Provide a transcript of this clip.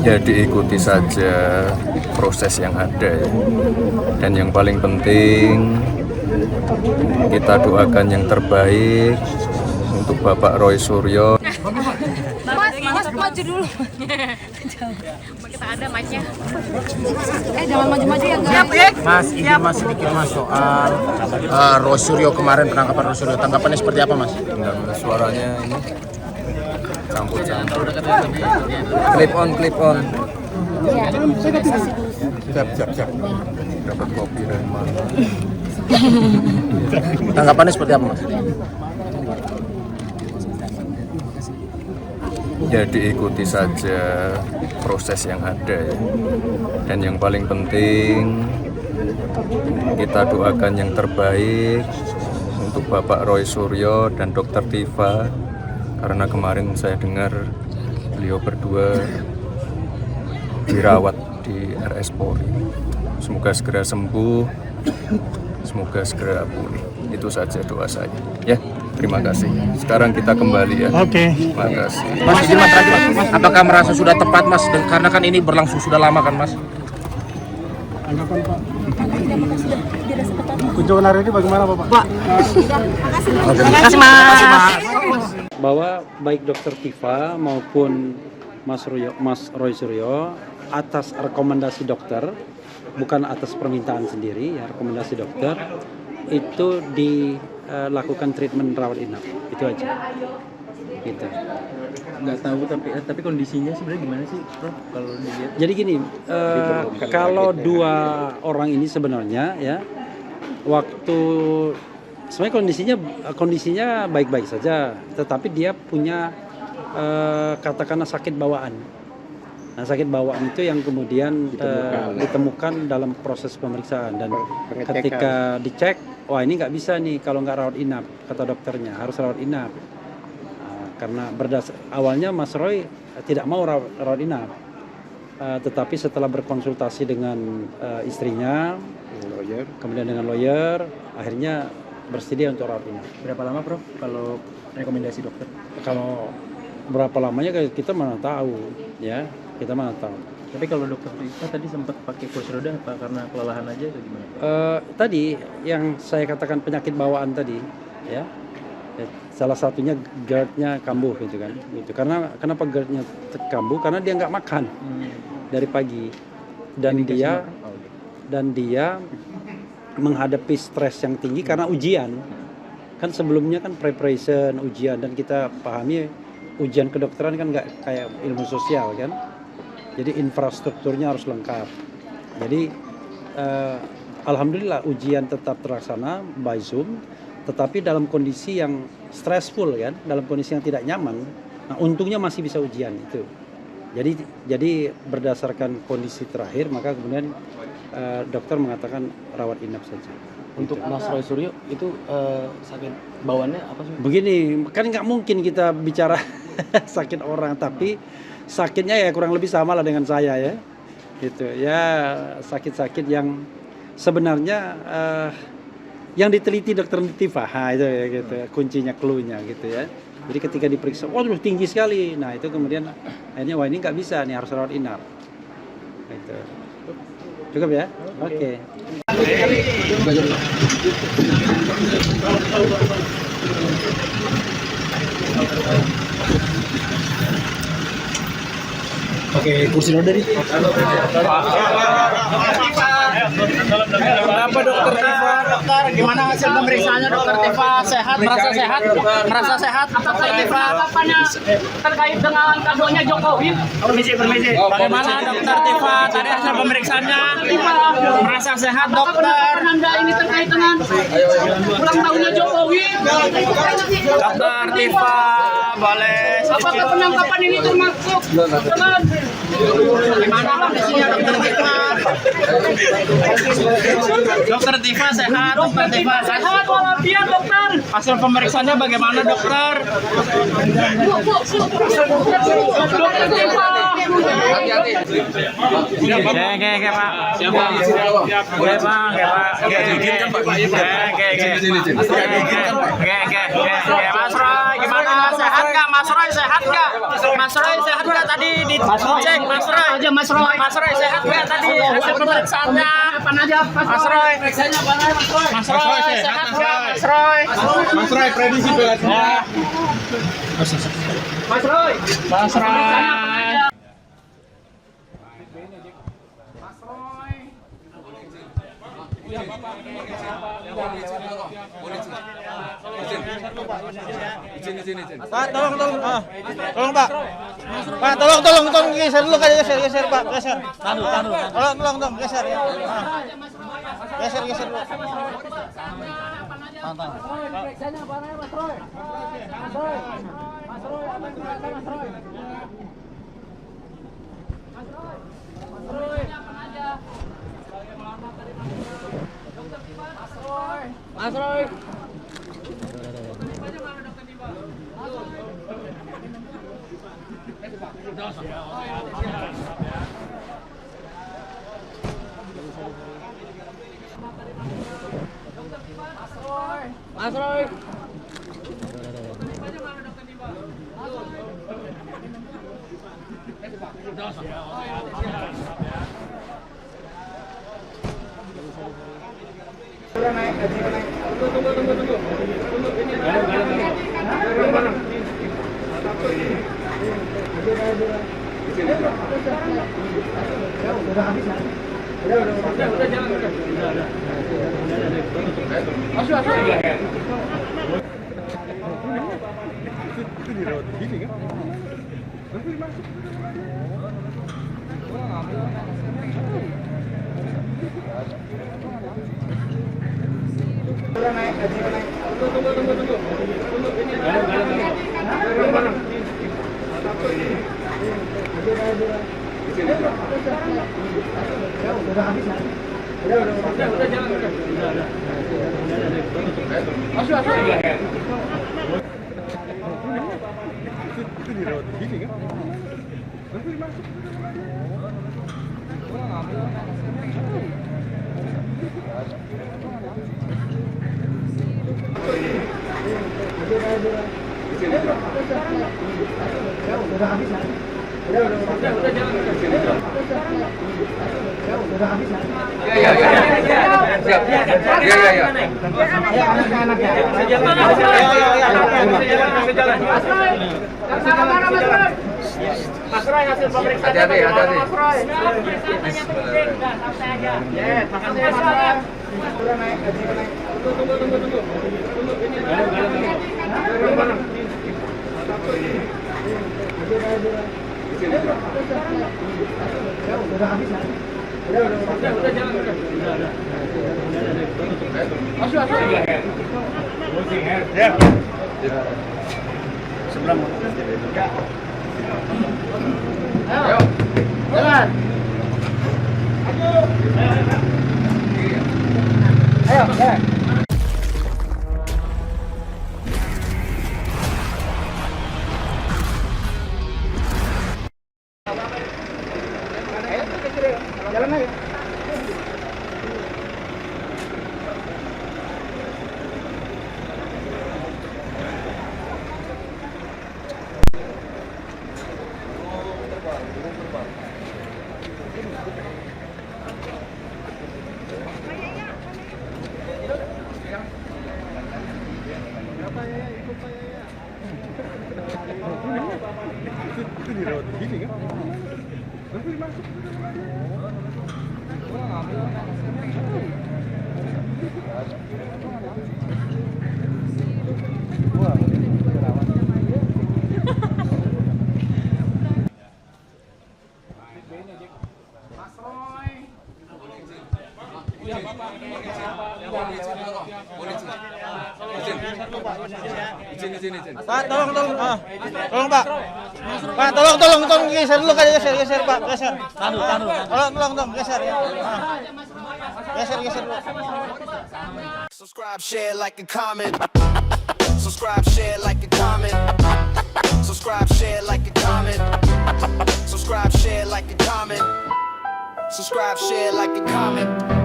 Ya diikuti saja proses yang ada ya. Dan yang paling penting kita doakan yang terbaik untuk Bapak Roy Suryo. Mas maju dulu. Kita ada mic-nya. Jangan maju-maju ya guys. Mas, izin mas sedikit mas soal Roy Suryo kemarin, penangkapan Roy Suryo, tanggapannya seperti apa mas? Enggak, suaranya ini campur-campur. Clip on. Siap. Dapat kopi dari mana? Tanggapannya seperti apa mas? Ya diikuti saja proses yang ada ya. Dan yang paling penting kita doakan yang terbaik untuk Bapak Roy Suryo dan Dr. Tifa, karena kemarin saya dengar beliau berdua dirawat di RS Polri. Semoga segera sembuh, semoga segera pulih. Itu saja doa saya ya. Terima kasih. Sekarang kita kembali ya. Oke. Terima kasih. Mas, izin mas terakhir mas, apakah merasa sudah tepat mas? Karena kan ini berlangsung sudah lama kan mas? Anggapan Pak. Kunjungan hari ini bagaimana Bapak? Pak. Terima kasih mas. Bahwa baik Dr. Tifa maupun Mas Roy Suryo atas rekomendasi dokter, bukan atas permintaan sendiri ya, rekomendasi dokter itu dilakukan treatment rawat inap, itu aja. Gitu. Nggak tahu tapi kondisinya sebenarnya gimana sih, Prof? Kalau dilihat. Jadi gini, kalau dua orang ini sebenarnya ya waktu sebenarnya kondisinya baik-baik saja, tetapi dia punya katakanlah sakit bawaan. Nah, sakit bawaan itu yang kemudian ditemukan dalam proses pemeriksaan, dan ketika dicek, wah ini nggak bisa nih kalau nggak rawat inap, kata dokternya harus rawat inap. Karena awalnya Mas Roy tidak mau rawat inap, tetapi setelah berkonsultasi dengan istrinya, kemudian dengan lawyer, akhirnya bersedia untuk rawat inap. Berapa lama Prof kalau rekomendasi dokter? Kalau berapa lamanya kita mana tahu ya. Kita mana tahu. Tapi kalau dokter Tifa tadi sempat pakai kursi roda apa karena kelelahan aja atau gimana? Tadi yang saya katakan penyakit bawaan tadi, ya, salah satunya GERD-nya kambuh gitu kan. Gitu. Karena kenapa GERD-nya kambuh? Karena dia nggak makan dari pagi, dan dia menghadapi stres yang tinggi karena ujian. Kan sebelumnya kan preparation ujian, dan kita pahami ujian kedokteran kan nggak kayak ilmu sosial kan. Jadi infrastrukturnya harus lengkap. Jadi alhamdulillah ujian tetap terlaksana by Zoom, tetapi dalam kondisi yang stressful kan, dalam kondisi yang tidak nyaman. Nah, untungnya masih bisa ujian itu. Jadi berdasarkan kondisi terakhir, maka kemudian dokter mengatakan rawat inap saja. Untuk gitu. Mas Roy Suryo itu sakit bawaannya apa sih? Begini, kan nggak mungkin kita bicara sakit orang, tapi sakitnya ya kurang lebih sama lah dengan saya ya, gitu ya, sakit-sakit yang sebenarnya yang diteliti dokter Tifa, itu ya gitu, kuncinya, cluenya gitu ya. Jadi ketika diperiksa, waduh tinggi sekali, nah itu kemudian akhirnya wah ini nggak bisa nih, harus rawat inap, gitu. Cukup ya, oke. Oke, kursi roda nih. Kenapa dokter Tifa? Dokter, gimana hasil pemeriksaannya dokter Tifa? Sehat, merasa sehat? Merasa sehat dokter Tifa? Tanggapannya terkait dengan kadonya Jokowi? Permisi. Bagaimana dokter Tifa? Tadi hasil pemeriksaannya merasa sehat dokter? Anda ini terkait dengan ulang tahunnya Jokowi? Dokter Tifa, boleh. Apakah penangkapan ini termasuk dengan gimana kondisinya dokter Tifa? Dokter Tifa sehat, dokter Tifa sehat walafiat dokter. Hasil pemeriksaannya bagaimana dokter? Dokter Tifa. Oke Pak. Siapa? Oke Pak. Oke diizinkan Pak. Oke. Mas Roy gimana sehat? nggak? Mas Roy sehat nggak? Mas Roy sehat nggak tadi dicek? Mas Roy aja, Mas Roy sehat nggak tadi hasil pemeriksaannya? Apa aja? Mas Roy periksanya apa aja? Mas Roy sehat nggak? Mas Roy prediksi beratnya. Mas Roy. Pak, tolong Pak. Pak, tolong geser dulu kali, geser Pak, geser. Tolong geser ya. Geser dulu. Tantang. Mas Roy. Mas Roy. Mas Roy hasil pemeriksaan. Hati-hati. Mas Roy. Periksaannya penting. Santai aja. Yes, makasih Mas Roy. Tunggu. Sebelah motor. Ayo. Jalan. Ayo, jalan. Jalan aja. Pak, tolong Pak. Pak, tolong geser dulu kali, geser Pak, geser. Tolong geser ya. Geser dulu. Subscribe, share, like, and comment. Subscribe, share, like, and comment. Subscribe, share, like, and comment. Subscribe, share, like, and comment. Subscribe, share, like, and comment.